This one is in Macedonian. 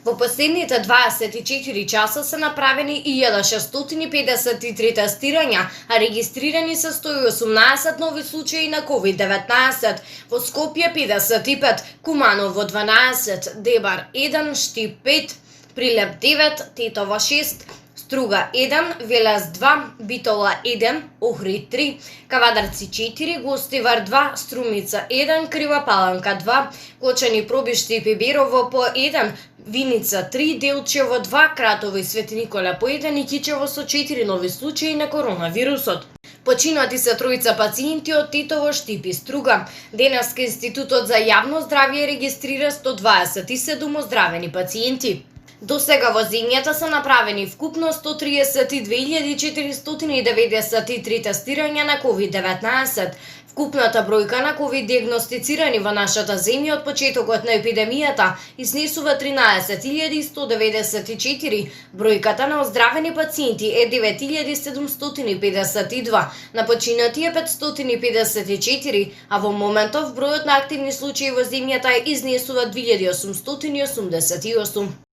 Во последните 24 часа се направени 1653 тестирања, а регистрирани се 118 нови случаи на COVID-19. Во Скопје 55, Куманово 12, Дебар 1, Штип 5, Прилеп 9, Тетово 6, Струга 1, Велес 2, Битола 1, Охрид 3, Кавадарци 4, Гостивар 2, Струмица 1, Крива Паланка 2, Кочани Пробишти и Пиберово по 1, Виница 3, Делчево 2, Кратово и Свети Никола по 1 и Кичево со 4 нови случаи на коронавирусот. Починати се тројца пациенти од Тетово, Штип и Струга. Денеска Институтот за јавно здравје регистрира 127 оздравени пациенти. До сега во земјата се направени вкупно 132.493 тестирања на COVID-19. Вкупната бројка на COVID диагностицирани во нашата земја од почетокот на епидемијата изнесува 13.194. Бројката на оздравени пациенти е 9.752, на починати е 554, а во моментов бројот на активни случаи во земјата изнесува 2888.